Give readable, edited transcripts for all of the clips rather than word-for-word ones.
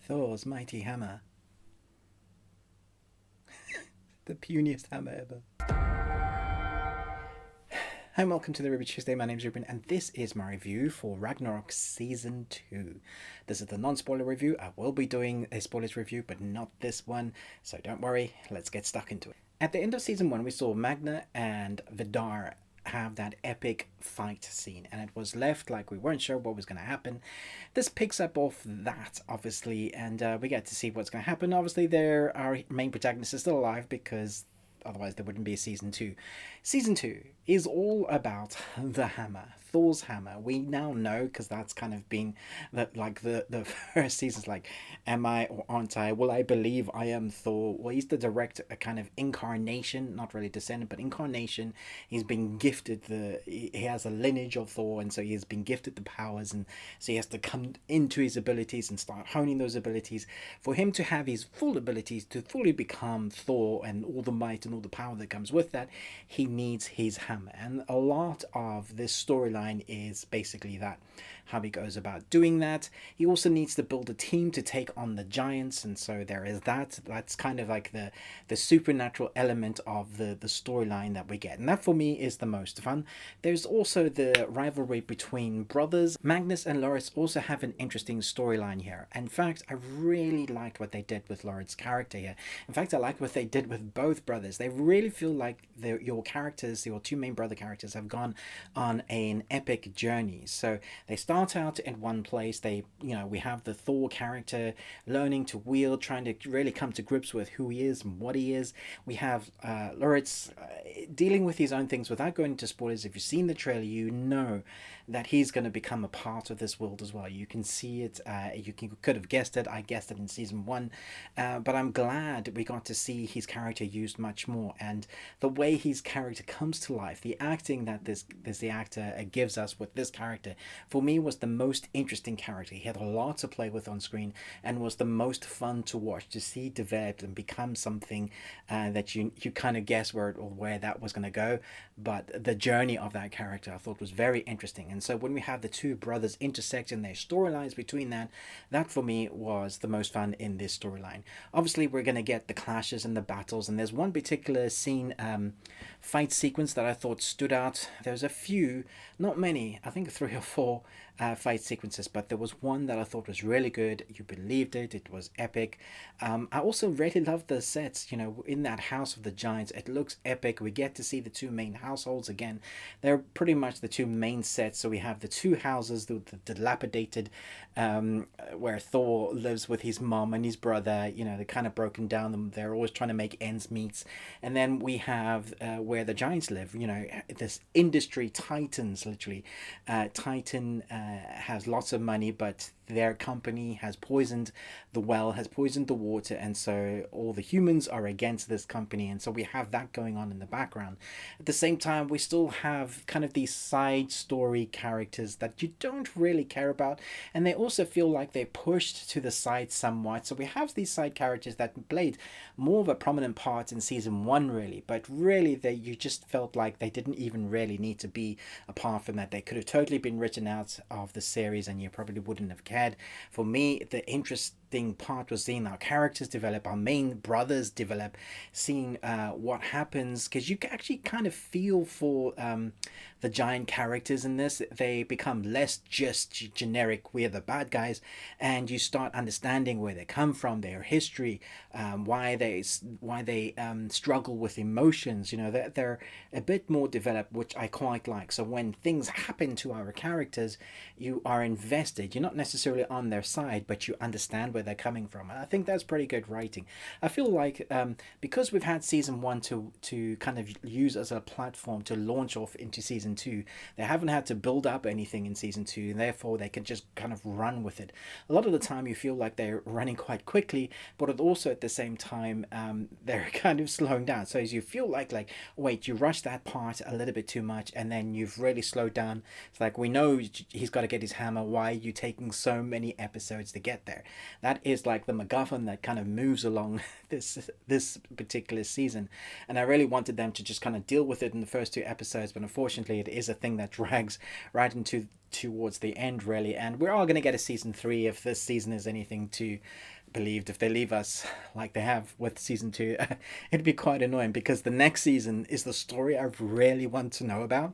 Thor's mighty hammer. The puniest hammer ever. Hi, and welcome to the Ruby Tuesday. My name's Ruben, and this is my review for Ragnarok Season 2. This is the non-spoiler review. I will be doing a spoilers review, but not this one, so don't worry, let's get stuck into it. At the end of Season 1, we saw Magne and Vidar have that epic fight scene, and it was left like we weren't sure what was going to happen. This picks up off that, obviously, and we get to see what's going to happen. Obviously, our main protagonist is still alive because otherwise there wouldn't be a season 2. Season 2 is all about the hammer, Thor's hammer. We now know, because that's kind of been the first season's like, am I or aren't I? Will I believe I am Thor? Well, he's the direct kind of incarnation, not really descendant, but incarnation. He's been gifted he has a lineage of Thor, and so he has been gifted the powers, and so he has to come into his abilities and start honing those abilities. For him to have his full abilities, to fully become Thor and all the might and all the power that comes with that, he needs his hammer. And a lot of this storyline is basically that, how he goes about doing that. He also needs to build a team to take on the giants, and so there is that's kind of like the supernatural element of the storyline that we get, and that for me is the most fun. There's also the rivalry between brothers. Magnus and Loris also have an interesting storyline here. In fact, I really liked what they did with Loris' character here. In fact, I like what they did with both brothers. They really feel like your two main brother characters, have gone on an epic journey. So they start out in one place. We have the Thor character learning to wield, trying to really come to grips with who he is and what he is. We have Loritz dealing with his own things. Without going into spoilers, if you've seen the trailer, you know that he's going to become a part of this world as well. You can see it. Could have guessed it. I guessed it in season 1, but I'm glad we got to see his character used much more, and the way his character comes to life, the acting that the actor gives us with this character, for me was the most interesting character. He had a lot to play with on screen, and was the most fun to watch, to see develop and become something that you kind of guess where that was going to go. But the journey of that character I thought was very interesting, and so when we have the two brothers intersect in their storylines between that for me was the most fun in this storyline. Obviously, we're going to get the clashes and the battles, and there's one particular scene, fight sequence, that I thought stood out. There's a few, not many, I think 3 or 4 fight sequences, but there was one that I thought was really good. You believed it. It was epic. I also really loved the sets. In that House of the Giants, it looks epic. We get to see the two main households again. They're pretty much the two main sets. So we have the two houses, the dilapidated, where Thor lives with his mom and his brother. They're kind of broken down. They're always trying to make ends meet. And then we have where the giants live. This industry titans, literally. Titan has lots of money, but their company has poisoned the well, has poisoned the water, and so all the humans are against this company, and so we have that going on in the background. At the same time, we still have kind of these side story characters that you don't really care about, and they also feel like they're pushed to the side somewhat. So we have these side characters that played more of a prominent part in season 1, really, but really you just felt like they didn't even really need to be apart from that. They could have totally been written out of the series, and you probably wouldn't have cared. For me, the interesting part was seeing our characters develop, our main brothers develop, seeing what happens, because you actually kind of feel for the giant characters in this. They become less just generic, we're the bad guys, and you start understanding where they come from, their history, why they struggle with emotions. They're a bit more developed, which I quite like. So when things happen to our characters, you are invested. You're not necessarily on their side, but you understand where they're coming from, and I think that's pretty good writing. I feel like because we've had season 1 to kind of use as a platform to launch off into season 2, they haven't had to build up anything in season 2, and therefore they can just kind of run with it. A lot of the time you feel like they're running quite quickly, but also at the same time they're kind of slowing down. So as you feel like wait, you rushed that part a little bit too much, and then you've really slowed down. It's like, we know he's got to get his hammer. Why are you taking so many episodes to get there? that is like the MacGuffin that kind of moves along this particular season. And I really wanted them to just kind of deal with it in the first two episodes, but unfortunately it is a thing that drags right into towards the end, really. And we're all going to get a season 3 if this season is anything to believed. If they leave us like they have with season 2, it'd be quite annoying, because the next season is the story I really want to know about.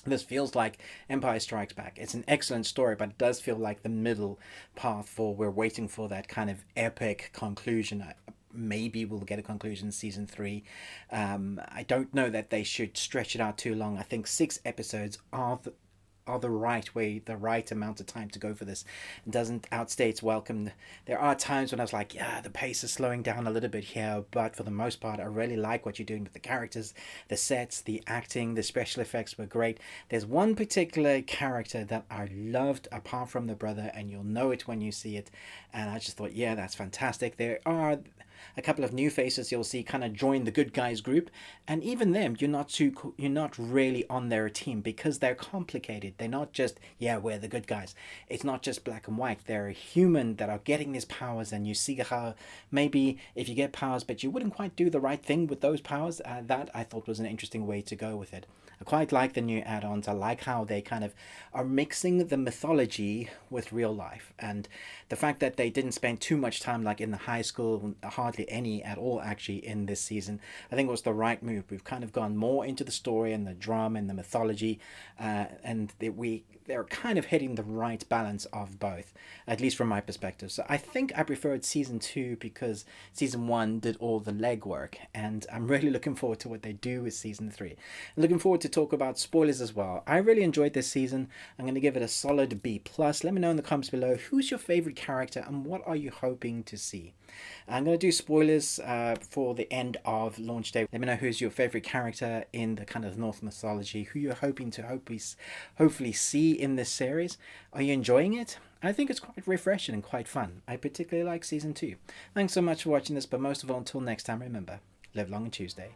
This feels like Empire Strikes Back. It's an excellent story, but it does feel like the middle path for we're waiting for that kind of epic conclusion. Maybe we'll get a conclusion in season 3. I don't know that they should stretch it out too long. I think 6 episodes are the right way, the right amount of time to go for this. It doesn't outstay its welcome. There are times when I was like, yeah, the pace is slowing down a little bit here, but for the most part, I really like what you're doing with the characters, the sets, the acting, the special effects were great. There's one particular character that I loved, apart from the brother, and you'll know it when you see it, and I just thought, yeah, that's fantastic. There are a couple of new faces you'll see kind of join the good guys group, and even them you're not really on their team, because they're complicated. They're not just, yeah, we're the good guys. It's not just black and white. They're human that are getting these powers, and you see how maybe if you get powers but you wouldn't quite do the right thing with those powers, that I thought was an interesting way to go with it. I quite like the new add-ons. I like how they kind of are mixing the mythology with real life, and the fact that they didn't spend too much time like in the high school, hardly any at all actually in this season, I think was the right move. We've kind of gone more into the story and the drama and the mythology, and they're kind of hitting the right balance of both, at least from my perspective. So I think I preferred season 2 because season 1 did all the legwork, and I'm really looking forward to what they do with season 3. I'm looking forward to talk about spoilers as well. I really enjoyed this season. I'm going to give it a solid B+. Let me know in the comments below who's your favorite character and what are you hoping to see. I'm going to do spoilers for the end of launch day. Let me know who's your favorite character in the kind of Norse mythology, who you're hoping to hopefully see in this series. Are you enjoying it? I think it's quite refreshing and quite fun. I particularly like season 2. Thanks so much for watching this, but most of all, until next time, remember, live long and Tuesday.